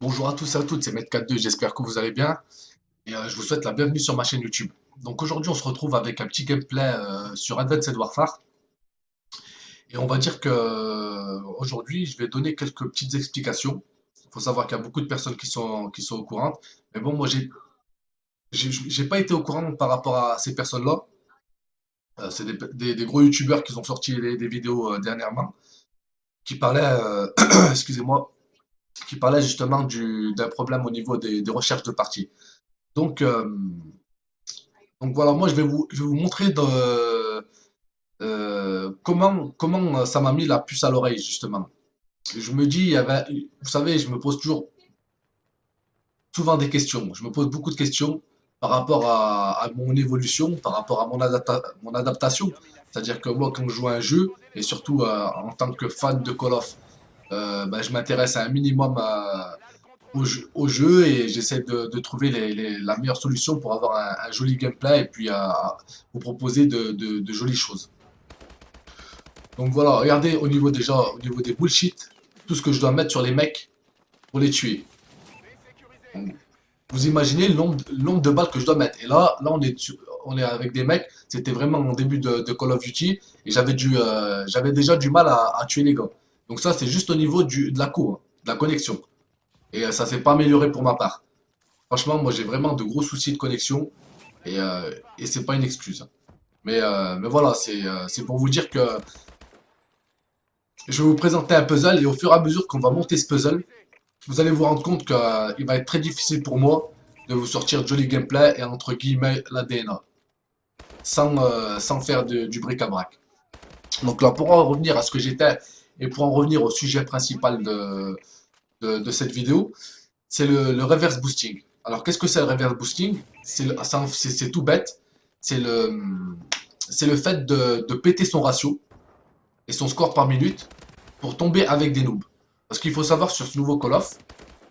Bonjour à tous et à toutes, c'est Maître42, j'espère que vous allez bien et je vous souhaite la bienvenue sur ma chaîne YouTube. Donc aujourd'hui on se retrouve avec un petit gameplay sur Advanced Warfare et on va dire que aujourd'hui je vais donner quelques petites explications. Il faut savoir qu'il y a beaucoup de personnes qui sont au courant, mais bon moi j'ai pas été au courant par rapport à ces personnes-là. C'est des gros youtubeurs qui ont sorti des vidéos dernièrement qui parlaient, excusez-moi, qui parlaient justement d'un problème au niveau des recherches de parties. Donc, euh, Donc voilà, moi je vais vous montrer comment ça m'a mis la puce à l'oreille justement. Je me dis, vous savez, je me pose toujours souvent des questions. Je me pose beaucoup de questions par rapport à mon évolution, par rapport à mon adaptation. C'est-à-dire que moi, quand je joue à un jeu, et surtout en tant que fan de Call of, ben, je m'intéresse à un minimum au jeu et j'essaie de trouver la meilleure solution pour avoir un joli gameplay et puis à vous proposer de jolies choses. Donc voilà, regardez au niveau déjà, au niveau des bullshit, tout ce que je dois mettre sur les mecs pour les tuer. Donc, vous imaginez le nombre de balles que je dois mettre. Et là on est avec des mecs, c'était vraiment mon début de Call of Duty et j'avais déjà du mal à tuer les gars. Donc ça c'est juste au niveau de la co, hein, de la connexion. Et ça s'est pas amélioré pour ma part. Franchement, moi j'ai vraiment de gros soucis de connexion et c'est pas une excuse. Mais voilà, c'est pour vous dire que je vais vous présenter un puzzle et au fur et à mesure qu'on va monter ce puzzle, vous allez vous rendre compte qu'il va être très difficile pour moi de vous sortir de joli gameplay et entre guillemets la DNA sans faire du bric-à-brac. Donc là, pour en revenir à ce que j'étais et pour en revenir au sujet principal de cette vidéo, c'est le reverse boosting. Alors qu'est-ce que c'est le reverse boosting? C'est tout bête. C'est le, c'est le fait de péter son ratio et son score par minute pour tomber avec des noobs. Parce qu'il faut savoir sur ce nouveau Call of,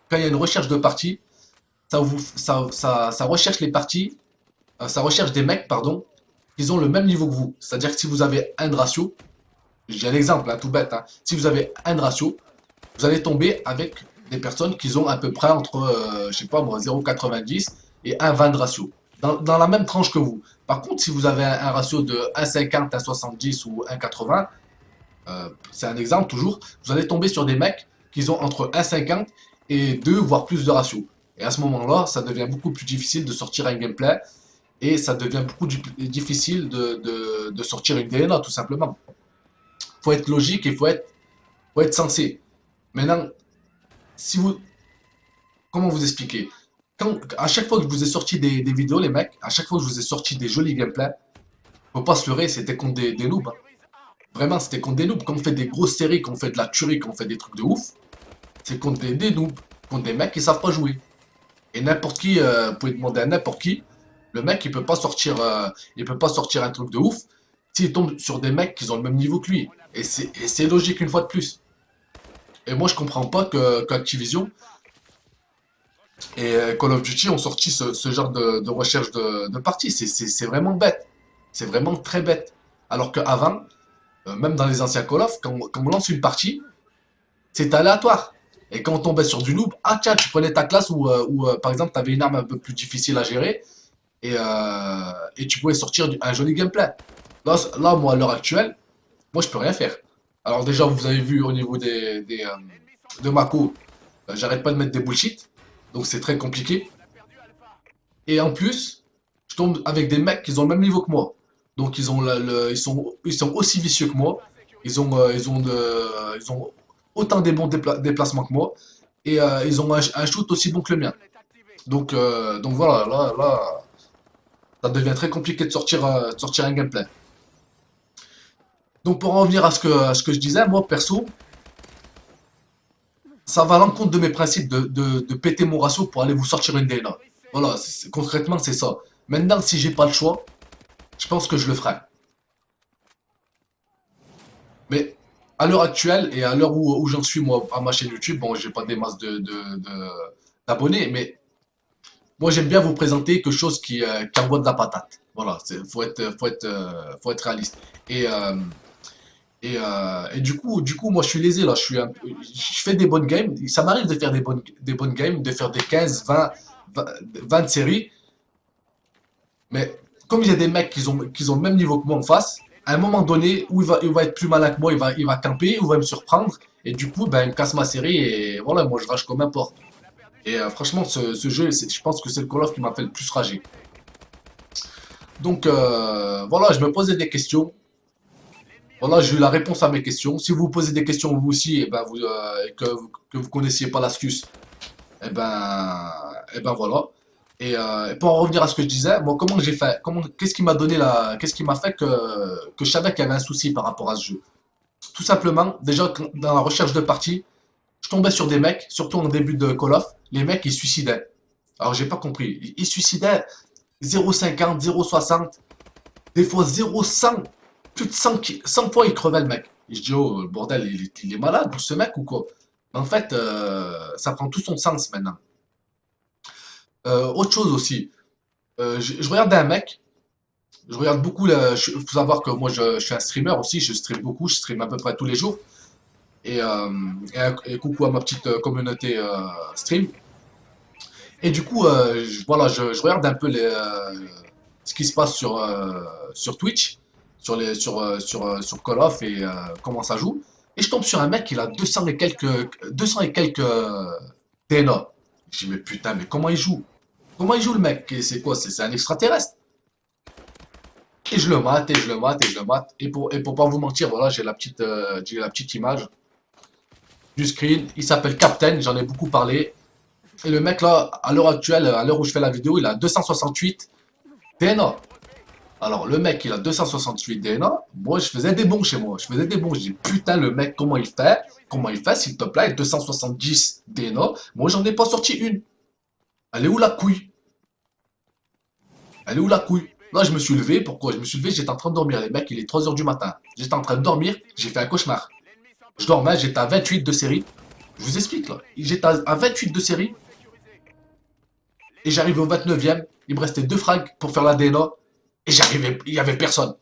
quand il y a une recherche de partie, ça recherche les parties, ça recherche des mecs, pardon, qui ont le même niveau que vous. C'est-à-dire que si vous avez un de ratio, j'ai l'exemple, hein, tout bête, hein, si vous avez un de ratio, vous allez tomber avec des personnes qui ont à peu près entre, je sais pas moi, 0,90 et 1,20 de ratio. Dans la même tranche que vous. Par contre, si vous avez un ratio de 1,50, 1,70 ou 1,80, c'est un exemple toujours, vous allez tomber sur des mecs qui ont entre 1,50 et 2 voire plus de ratio. Et à ce moment-là, ça devient beaucoup plus difficile de sortir un gameplay et ça devient beaucoup difficile de sortir une DNA tout simplement. Faut être logique et faut être sensé. Maintenant, si vous, comment vous expliquer? À chaque fois que je vous ai sorti des vidéos, les mecs, à chaque fois que je vous ai sorti des jolis gameplays, faut pas se leurrer, c'était contre des noobs, hein. Vraiment, c'était contre des noobs. Quand on fait des grosses séries, quand on fait de la tuerie, quand on fait des trucs de ouf, c'est contre des noobs, contre des mecs qui savent pas jouer. Et n'importe qui, vous pouvez demander à n'importe qui, le mec il peut pas sortir un truc de ouf s'il tombe sur des mecs qui ont le même niveau que lui. Et c'est logique une fois de plus. Et moi je comprends pas qu'Activision et Call of Duty ont sorti ce genre de recherche de parties. C'est vraiment bête. C'est vraiment très bête. Alors qu'avant, même dans les anciens Call of, quand on lance une partie, c'est aléatoire. Et quand on tombait sur du noob, ah tiens, tu prenais ta classe où par exemple, tu avais une arme un peu plus difficile à gérer et tu pouvais sortir un joli gameplay. Là, moi, à l'heure actuelle, moi, je peux rien faire. Alors déjà, vous avez vu au niveau de Mako, j'arrête pas de mettre des bullshit, donc c'est très compliqué. Et en plus, je tombe avec des mecs qui ont le même niveau que moi. Donc ils sont aussi vicieux que moi. Ils ont autant des bons déplacements que moi. Et ils ont un shoot aussi bon que le mien. Donc voilà, là, ça devient très compliqué de sortir un gameplay. Donc pour en revenir à ce que je disais, moi perso, ça va à l'encontre de mes principes de péter mon ratio pour aller vous sortir une DNA. Voilà, concrètement c'est ça. Maintenant, si j'ai pas le choix, je pense que je le ferai. Mais à l'heure actuelle et à l'heure où j'en suis moi à ma chaîne YouTube, bon, j'ai pas des masses d'abonnés, mais moi j'aime bien vous présenter quelque chose qui envoie de la patate. Voilà, faut être réaliste. Et Et du coup, moi, je suis lésé là. Je fais des bonnes games. Ça m'arrive de faire des bonnes games, de faire des 15, 20 séries. Mais comme il y a des mecs qui ont le même niveau que moi en face, à un moment donné, où il va être plus malin que moi, il va camper, ou il va me surprendre. Et du coup, ben, il me casse ma série. Et voilà, moi, je rage comme un porc. Et franchement, ce jeu, je pense que c'est le Call of qui m'a fait le plus rager. Donc voilà, je me posais des questions. Voilà, j'ai eu la réponse à mes questions. Si vous vous posez des questions vous aussi, et ben et que vous connaissiez pas l'astuce, et ben voilà. Et pour en revenir à ce que je disais, moi comment j'ai fait, qu'est-ce qui m'a donné qu'est-ce qui m'a fait que je savais qu'il y avait un souci par rapport à ce jeu. Tout simplement, déjà dans la recherche de partie, je tombais sur des mecs, surtout en début de Call of, les mecs ils se suicidaient. Alors j'ai pas compris, ils se suicidaient 0,50, 0,60, des fois 0,100, plus de 100 fois il crevait le mec. Et je dis, oh, le bordel, il est malade, ce mec ou quoi? Mais en fait, ça prend tout son sens maintenant. Autre chose aussi, je regardais un mec, je regarde beaucoup, il faut savoir que moi je suis un streamer aussi, je stream beaucoup, je stream à peu près tous les jours. Et coucou à ma petite communauté stream. Et du coup, voilà, je regarde un peu ce qui se passe sur Twitch, sur Call of et comment ça joue. Et je tombe sur un mec, il a 200 et quelques DNA. Je dis, mais putain, mais comment il joue? Comment il joue le mec? Et c'est quoi? C'est un extraterrestre. Et je le mate, et je le mate, et je le mate. Et pour pas vous mentir, voilà, j'ai la petite image du screen. Il s'appelle Captain, j'en ai beaucoup parlé. Et le mec là, à l'heure actuelle, à l'heure où je fais la vidéo, il a 268 DNA. Alors le mec, il a 268 DNA. Moi, je faisais des bons chez moi. Je faisais des bons. Je dis putain, le mec, comment il fait? Comment il fait, s'il te plaît, 270 DNA. Moi, j'en ai pas sorti une. Elle est où la couille? Elle est où la couille? Là, je me suis levé. Pourquoi? Je me suis levé, j'étais en train de dormir. Les mecs, il est 3 heures du matin. J'étais en train de dormir. J'ai fait un cauchemar. Je dormais, j'étais à 28 de série. Je vous explique là. J'étais à 28 de série. Et j'arrivais au 29e. Il me restait 2 frags pour faire la DNA. Et j'arrivais, il y avait personne.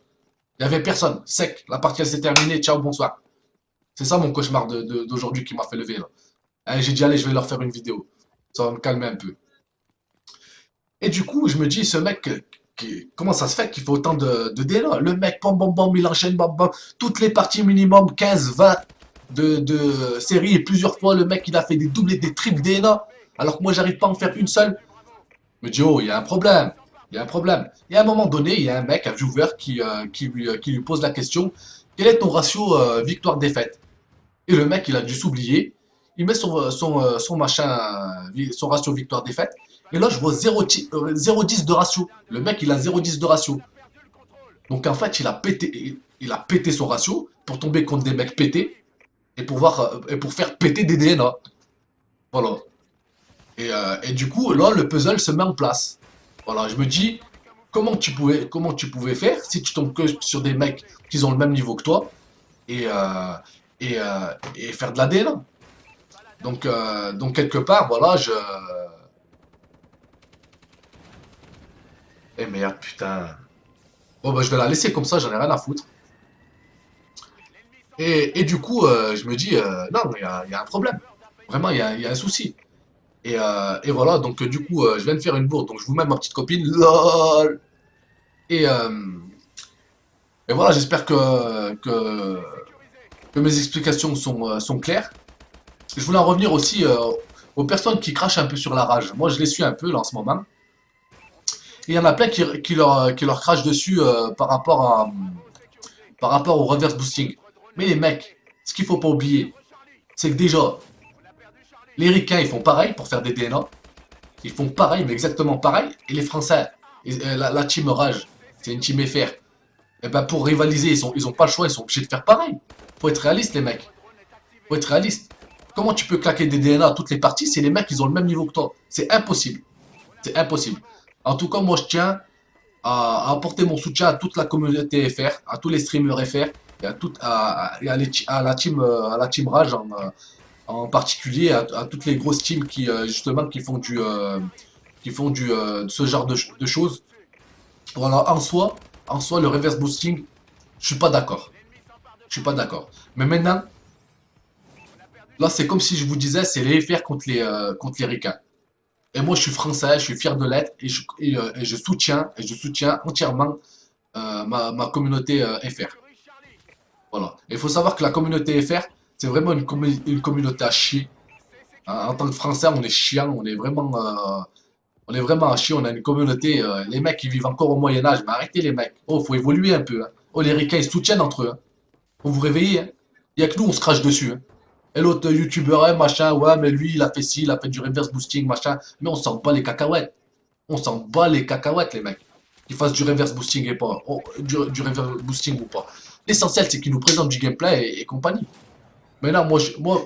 Il y avait personne. Sec. La partie elle s'est terminée. Ciao, bonsoir. C'est ça mon cauchemar d'aujourd'hui qui m'a fait lever là. Hein, j'ai dit allez, je vais leur faire une vidéo. Ça va me calmer un peu. Et du coup, je me dis, ce mec, comment ça se fait qu'il fait autant de DNA? Le mec, bam bam bam, il enchaîne, bam bam. Toutes les parties minimum, 15, 20 de séries. Et plusieurs fois, le mec, il a fait des doubles et des triples DNA. Alors que moi, j'arrive pas à en faire une seule. Je me dis, oh, il y a un problème. Il y a un problème. Et à un moment donné, il y a un mec, un viewer, qui lui pose la question, quel est ton ratio victoire-défaite? Et le mec, il a dû s'oublier. Il met son machin, son ratio victoire-défaite. Et là, je vois 0,10 de ratio. Le mec, il a 0,10 de ratio. Donc en fait, il a pété son ratio pour tomber contre des mecs pétés et pour faire péter des DNA. Voilà. Et du coup, là, le puzzle se met en place. Voilà, je me dis, comment tu pouvais faire si tu tombes que sur des mecs qui ont le même niveau que toi et faire de l'ADN. Donc quelque part, voilà, Eh merde, putain. Bon, bah, je vais la laisser comme ça, j'en ai rien à foutre. Et du coup, je me dis, non, il y a un problème. Vraiment, il y a un souci. Et voilà, donc du coup, je viens de faire une bourde, donc je vous mets ma petite copine. LOL. Et, euh, et voilà, j'espère que mes explications sont claires. Je voulais en revenir aussi aux personnes qui crachent un peu sur la rage. Moi, je les suis un peu là en ce moment. Et il y en a plein qui leur crachent dessus par rapport au reverse boosting. Mais les mecs, ce qu'il faut pas oublier, c'est que déjà, les Ricains, ils font pareil pour faire des DNA. Ils font pareil, mais exactement pareil. Et les Français, la team Rage, c'est une team FR. Et ben pour rivaliser, ils ont pas le choix, ils sont obligés de faire pareil. Faut être réaliste, les mecs. Faut être réaliste. Comment tu peux claquer des DNA à toutes les parties si les mecs ils ont le même niveau que toi? C'est impossible. C'est impossible. En tout cas, moi je tiens à apporter mon soutien à toute la communauté FR, à tous les streamers FR et à la team Rage en particulier, à toutes les grosses teams qui justement qui font ce genre de choses. Voilà, en soi, le reverse boosting, je suis pas d'accord. Je suis pas d'accord. Mais maintenant, là, c'est comme si je vous disais, c'est les FR contre les Ricains. Et moi, je suis français, je suis fier de l'être et je soutiens entièrement ma communauté FR. Voilà. Et il faut savoir que la communauté FR, c'est vraiment une communauté à chier. Hein. En tant que Français, on est chiant, on est vraiment à chier. On a une communauté, les mecs, ils vivent encore au Moyen Âge. Mais arrêtez les mecs. Oh, faut évoluer un peu. Hein. Oh, les Ricains, ils se soutiennent entre eux. Hein. Faut vous réveiller. Hein. Il y a que nous, on se crache dessus. Hein. Et l'autre youtubeur, hein, machin, ouais, mais lui, il a fait ci, il a fait du reverse boosting, machin. Mais on s'en bat les cacahuètes. On s'en bat les cacahuètes, les mecs. Qu'ils fassent du reverse boosting et pas. Oh, du reverse boosting ou pas. L'essentiel, c'est qu'ils nous présentent du gameplay et compagnie. Mais là, moi,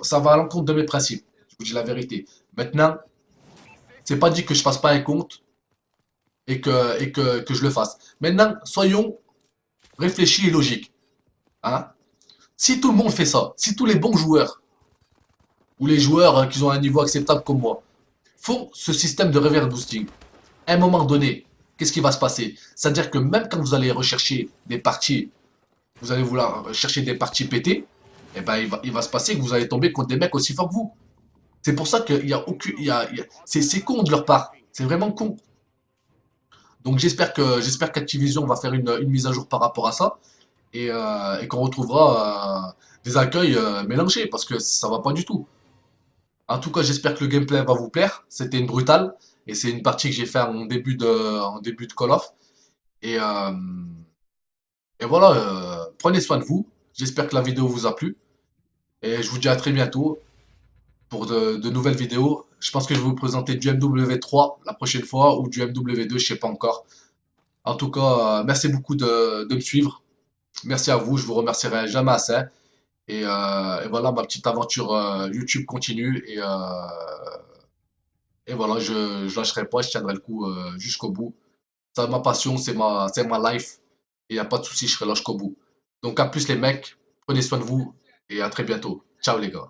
ça va à l'encontre de mes principes. Je vous dis la vérité. Maintenant, c'est pas dit que je fasse pas un compte et que je le fasse. Maintenant, soyons réfléchis et logiques. Hein. Si tout le monde fait ça, si tous les bons joueurs, ou les joueurs hein, qui ont un niveau acceptable comme moi, font ce système de reverse boosting, à un moment donné, qu'est-ce qui va se passer? C'est-à-dire que même quand vous allez rechercher des parties, vous allez vouloir chercher des parties pétées, eh ben il va se passer que vous allez tomber contre des mecs aussi forts que vous. C'est pour ça qu'il y a aucune, c'est con de leur part. C'est vraiment con. Donc j'espère qu'Activision va faire une mise à jour par rapport à ça et qu'on retrouvera des accueils mélangés parce que ça va pas du tout. En tout cas, j'espère que le gameplay va vous plaire. C'était une brutale et c'est une partie que j'ai fait en début de Call of. Et, euh, et voilà, prenez soin de vous. J'espère que la vidéo vous a plu et je vous dis à très bientôt pour de nouvelles vidéos. Je pense que je vais vous présenter du MW3 la prochaine fois ou du MW2, je sais pas encore. En tout cas, merci beaucoup de me suivre. Merci à vous, je vous remercierai jamais assez. Et voilà, ma petite aventure YouTube continue. Et voilà, je lâcherai pas, je tiendrai le coup jusqu'au bout. C'est ma passion, c'est ma life. Et il n'y a pas de souci, je serai là jusqu'au bout. Donc à plus les mecs, prenez soin de vous et à très bientôt. Ciao les gars.